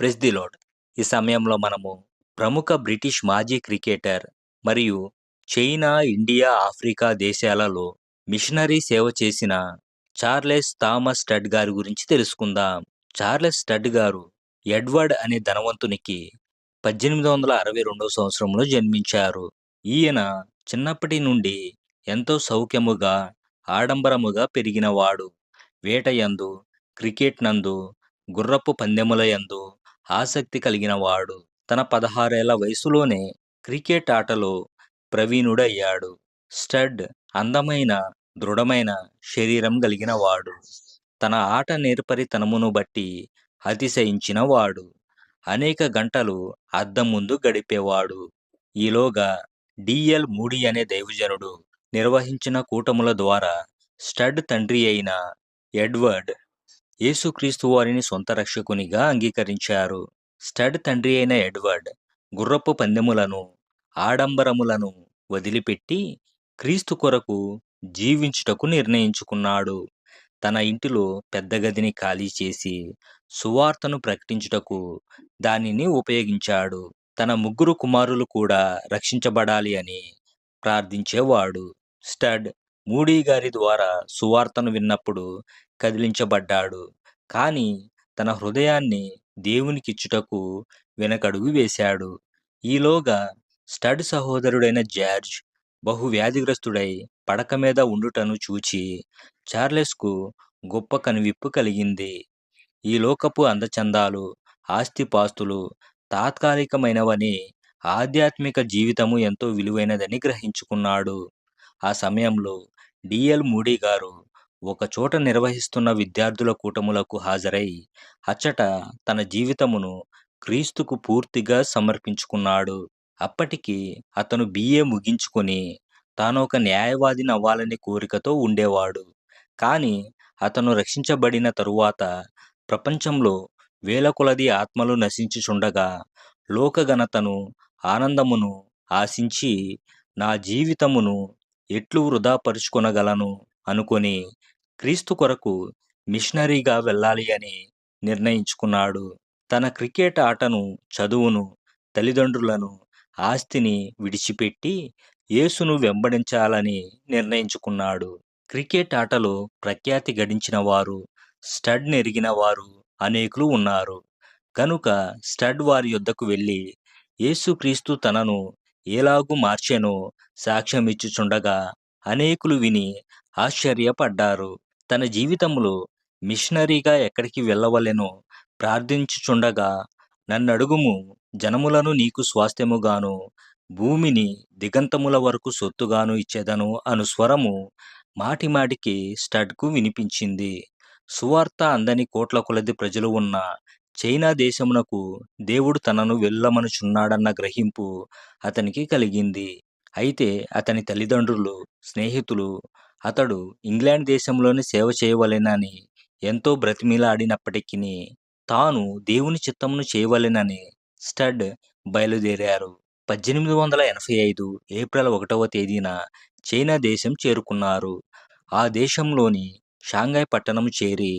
Press the lord. ఈ సమయంలో మనము ప్రముఖ బ్రిటిష్ మాజీ క్రికెటర్ మరియు చైనా, ఇండియా, ఆఫ్రికా దేశాలలో మిషనరీ సేవ చేసిన చార్లెస్ థామస్ స్టడ్ గారి గురించి తెలుసుకుందాం. చార్లెస్ స్టడ్ గారు ఎడ్వర్డ్ అనే ధనవంతునికి 1862 సంవత్సరంలో జన్మించారు. ఈయన చిన్నప్పటి నుండి ఎంతో సౌఖ్యముగా, ఆడంబరముగా పెరిగినవాడు. వేటయందు, క్రికెట్ నందు, గుర్రపు పందెముల యందు ఆసక్తి కలిగినవాడు. తన 16 ఏళ్ల వయసులోనే క్రికెట్ ఆటలో ప్రవీణుడయ్యాడు. స్టడ్ అందమైన, దృఢమైన శరీరం కలిగినవాడు. తన ఆట నేర్పరితనమును బట్టి అతిశయించినవాడు. అనేక గంటలు అద్దం ముందు గడిపేవాడు. ఈలోగా డిఎల్ మూడీ అనే దైవజనుడు నిర్వహించిన కూటముల ద్వారా స్టడ్ తండ్రి అయిన ఎడ్వర్డ్ యేసుక్రీస్తు వారిని సొంత రక్షకునిగా అంగీకరించారు. స్టడ్ తండ్రి అయిన ఎడ్వర్డ్ గుర్రపు పందెములను, ఆడంబరములను వదిలిపెట్టి క్రీస్తు కొరకు జీవించుటకు నిర్ణయించుకున్నాడు. తన ఇంటిలో పెద్ద గదిని ఖాళీ చేసి సువార్తను ప్రకటించుటకు దానిని ఉపయోగించాడు. తన 3 కుమారులు కూడా రక్షించబడాలి అని ప్రార్థించేవాడు. స్టడ్ మూడీ గారి ద్వారా సువార్తను విన్నప్పుడు కదిలించబడ్డాడు. కానీ తన హృదయాన్ని దేవునికిచ్చుటకు వెనకడుగు వేశాడు. ఈలోగా స్టడ్ సహోదరుడైన జార్జ్ బహు వ్యాధిగ్రస్తుడై పడక మీద ఉండుటను చూచి చార్లెస్కు గొప్ప కనువిప్పు కలిగింది. ఈ లోకపు అందచందాలు, ఆస్తిపాస్తులు తాత్కాలికమైనవని, ఆధ్యాత్మిక జీవితము ఎంతో విలువైనదని గ్రహించుకున్నాడు. ఆ సమయంలో డిఎల్ మూడీ గారు ఒక చోట నిర్వహిస్తున్న విద్యార్థుల కూటములకు హాజరై అచ్చట తన జీవితమును క్రీస్తుకు పూర్తిగా సమర్పించుకున్నాడు. అప్పటికి అతను బిఏ ముగించుకొని తానొక న్యాయవాదిని అవ్వాలనే కోరికతో ఉండేవాడు. కానీ అతను రక్షించబడిన తరువాత ప్రపంచంలో వేల కొలది ఆత్మలు నశించుచుండగా లోకఘనతను, ఆనందమును ఆశించి నా జీవితమును ఎట్లు వృధాపరుచుకొనగలను అనుకొని క్రీస్తు కొరకు మిషనరీగా వెళ్ళాలి అని నిర్ణయించుకున్నాడు. తన క్రికెట్ ఆటను, చదువును, తల్లిదండ్రులను, ఆస్తిని విడిచిపెట్టి యేసును వెంబడించాలని నిర్ణయించుకున్నాడు. క్రికెట్ ఆటలో ప్రఖ్యాతి గడించిన వారు, స్టడ్ నెరిగిన వారు అనేకులు ఉన్నారు. కనుక స్టడ్ వారి యొద్దకు వెళ్ళి యేసుక్రీస్తు తనను ఎలాగూ మార్చెనో సాక్ష్యమిచ్చుచుండగా అనేకులు విని ఆశ్చర్యపడ్డారు. తన జీవితంలో మిషనరీగా ఎక్కడికి వెళ్ళవలెనో ప్రార్థించుచుండగా, నన్నడుగుము, జనములను నీకు స్వాస్థ్యముగాను, భూమిని దిగంతముల వరకు సొత్తుగాను ఇచ్చేదను అను స్వరము మాటిమాటికి స్టడ్కు వినిపించింది. సువార్త అందని కోట్ల కొలది ప్రజలు ఉన్న చైనా దేశమునకు దేవుడు తనను వెళ్ళమనుచున్నాడన్న గ్రహింపు అతనికి కలిగింది. అయితే అతని తల్లిదండ్రులు, స్నేహితులు అతడు ఇంగ్లాండ్ దేశంలోనే సేవ చేయవలెనని ఎంతో బ్రతిమిలాడినప్పటికీ తాను దేవుని చిత్తమును చేయవలెనని స్టడ్ బయలుదేరారు. 1885 ఏప్రిల్ 1వ తేదీన చైనా దేశం చేరుకున్నారు. ఆ దేశంలోని షాంఘై పట్టణము చేరి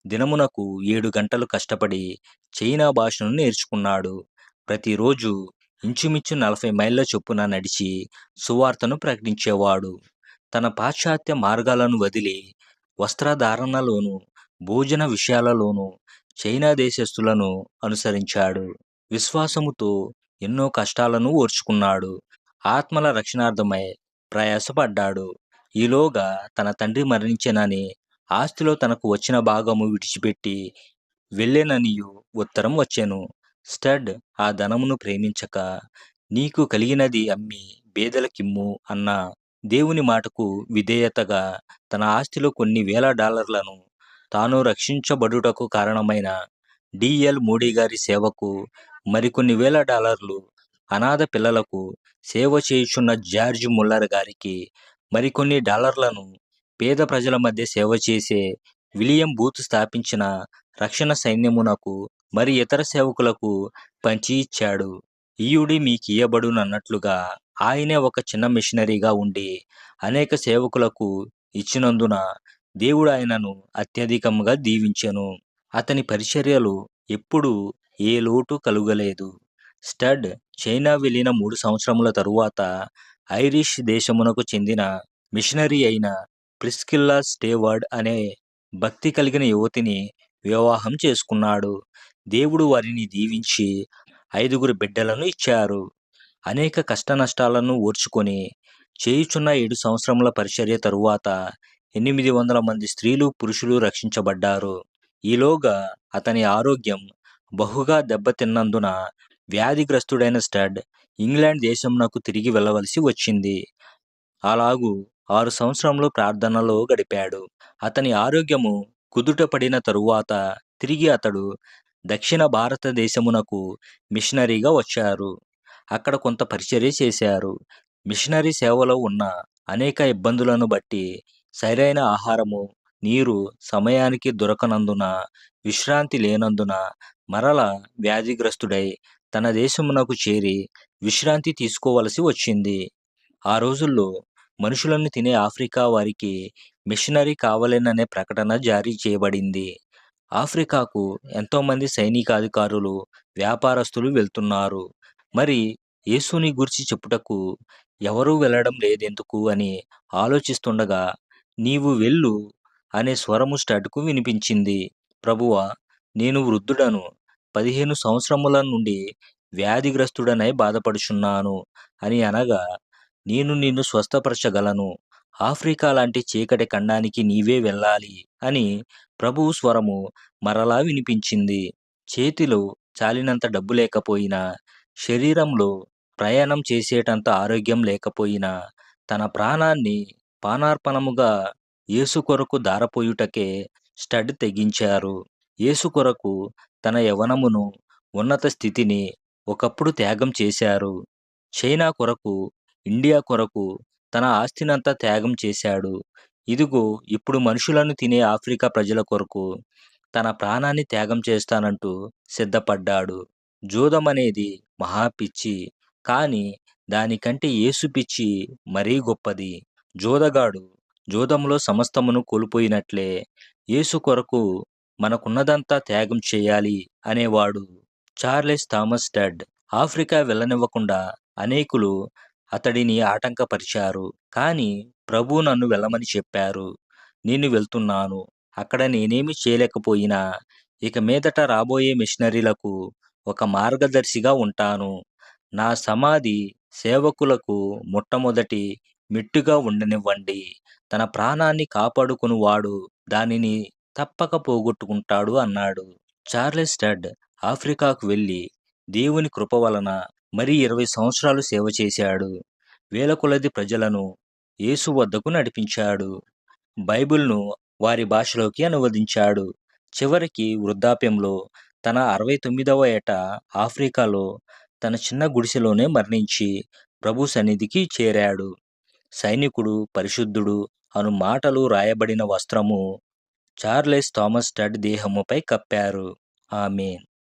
దినమునకు 7 గంటలు కష్టపడి చైనా భాషను నేర్చుకున్నాడు. ప్రతిరోజు ఇంచుమించు 40 మైళ్ళ చొప్పున నడిచి సువార్తను ప్రకటించేవాడు. తన పాశ్చాత్య మార్గాలను వదిలి వస్త్రధారణలోను, భోజన విషయాలలోనూ చైనా దేశస్థులను అనుసరించాడు. విశ్వాసముతో ఎన్నో కష్టాలను ఓర్చుకున్నాడు. ఆత్మల రక్షణార్థమై ప్రయాసపడ్డాడు. ఈలోగా తన తండ్రి మరణించెనని, ఆస్తిలో తనకు వచ్చిన భాగము విడిచిపెట్టి వెళ్ళెననియు ఉత్తరం వచ్చెను. స్టడ్ ఆ ధనమును ప్రేమించక, నీకు కలిగినది అమ్మి బేదలకిమ్ము అన్న దేవుని మాటకు విధేయతగా తన ఆస్తిలో కొన్ని వేల డాలర్లను తాను రక్షించబడుటకు కారణమైన డిఎల్ మూడీ గారి సేవకు, మరికొన్ని వేల డాలర్లు అనాథ పిల్లలకు సేవ చేయుచున్న జార్జ్ ముల్లర్ గారికి, మరికొన్ని డాలర్లను పేద ప్రజల మధ్య సేవ చేసే విలియం బూత్ స్థాపించిన రక్షణ సైన్యమునకు, మరి ఇతర సేవకులకు పంచి ఇచ్చాడు. ఈయుడి మీకియ్యబడునన్నట్లుగా ఆయనే ఒక చిన్న మిషనరీగా ఉండి అనేక సేవకులకు ఇచ్చినందున దేవుడు ఆయనను అత్యధికముగా దీవించెను. అతని పరిచర్యలు ఎప్పుడూ ఏ లోటు కలుగలేదు. స్టడ్ చైనా వెళ్ళిన 3 సంవత్సరముల తరువాత ఐరిష్ దేశమునకు చెందిన మిషనరీ అయిన ప్రిస్కిల్లా స్టేవర్డ్ అనే భక్తి కలిగిన యువతిని వివాహం చేసుకున్నాడు. దేవుడు వారిని దీవించి 5 బిడ్డలను ఇచ్చారు. అనేక కష్టనష్టాలను ఓర్చుకొని చేయుచున్న 7 సంవత్సరముల పరిచర్య తరువాత 800 మంది స్త్రీలు, పురుషులు రక్షించబడ్డారు. ఈలోగా అతని ఆరోగ్యం బహుగా దెబ్బతిన్నందున వ్యాధిగ్రస్తుడైన స్టడ్ ఇంగ్లాండ్ దేశమునకు తిరిగి వెళ్ళవలసి వచ్చింది. అలాగూ 6 సంవత్సరములు ప్రార్థనలో గడిపాడు. అతని ఆరోగ్యము కుదుట పడిన తరువాత తిరిగి అతడు దక్షిణ భారతదేశమునకు మిషనరీగా వచ్చారు. అక్కడ కొంత పరిచర్య చేశారు. మిషనరీ సేవలో ఉన్న అనేక ఇబ్బందులను బట్టి సరైన ఆహారము, నీరు సమయానికి దొరకనందున, విశ్రాంతి లేనందున మరల వ్యాధిగ్రస్తుడై తన దేశమునకు చేరి విశ్రాంతి తీసుకోవలసి వచ్చింది. ఆ రోజుల్లో మనుషులను తినే ఆఫ్రికా వారికి మిషనరీ కావలెననే ప్రకటన జారీ చేయబడింది. ఆఫ్రికాకు ఎంతోమంది సైనికాధికారులు, వ్యాపారస్తులు వెళ్తున్నారు. మరి యేసుని గూర్చి చెప్పుటకు ఎవరూ వెళ్ళడం లేదెందుకు అని ఆలోచిస్తుండగా, నీవు వెళ్ళు అనే స్వరము స్టడ్‌కు వినిపించింది. ప్రభువా, నేను వృద్ధుడను, 15 సంవత్సరముల నుండి వ్యాధిగ్రస్తుడనై బాధపడుచున్నాను అని అనగా, నేను నిన్ను స్వస్థపరచగలను. ఆఫ్రికా లాంటి చీకటి ఖండానికి నీవే వెళ్ళాలి అని ప్రభువు స్వరము మరలా వినిపించింది. చేతిలో చాలినంత డబ్బు లేకపోయినా, శరీరంలో ప్రయాణం చేసేటంత ఆరోగ్యం లేకపోయినా, తన ప్రాణాన్ని పానార్పణముగా యేసు కొరకు ధారపోయుటకే స్టడ్ తెగించారు. యేసు కొరకు తన యవ్వనమును, ఉన్నత స్థితిని ఒకప్పుడు త్యాగం చేశారు. చైనా కొరకు, ఇండియా కొరకు తన ఆస్తినంతా త్యాగం చేశాడు. ఇదిగో ఇప్పుడు మనుషులను తినే ఆఫ్రికా ప్రజల కొరకు తన ప్రాణాన్ని త్యాగం చేస్తానంటూ సిద్ధపడ్డాడు. జూదమనేది మహాపిచ్చి, కానీ దానికంటే యేసు పిచ్చి మరీ గొప్పది. జూదగాడు జూదంలో సమస్తమును కోల్పోయినట్లే యేసు కొరకు మనకున్నదంతా త్యాగం చేయాలి అనేవాడు చార్లెస్ థామస్ స్టడ్. ఆఫ్రికా వెళ్ళనివ్వకుండా అనేకులు అతడిని ఆటంకపరిచారు. కానీ ప్రభువు నన్ను వెళ్ళమని చెప్పారు. నేను వెళ్తున్నాను. అక్కడ నేనేమి చేయలేకపోయినా ఇక మీదట రాబోయే మిషనరీలకు ఒక మార్గదర్శిగా ఉంటాను. నా సమాధి సేవకులకు మొట్టమొదటి మెట్టుగా ఉండనివ్వండి. తన ప్రాణాన్ని కాపాడుకొనువాడు దానిని తప్పక పోగొట్టుకుంటాడు అన్నాడు. చార్లెస్ స్టడ్ ఆఫ్రికాకు వెళ్ళి దేవుని కృప వలన మరి 20 సంవత్సరాలు సేవ చేశాడు. వేల కొలది ప్రజలను యేసు వద్దకు నడిపించాడు. బైబిల్‌ను వారి భాషలోకి అనువదించాడు. చివరికి వృద్ధాప్యంలో తన 69వ ఏట ఆఫ్రికాలో తన చిన్న గుడిసెలోనే మరణించి ప్రభు సన్నిధికి చేరాడు. సైనికుడు, పరిశుద్ధుడు అను మాటలు రాయబడిన వస్త్రము చార్లెస్ థామస్ స్టడ్ దేహముపై కప్పారు. ఆమేన్.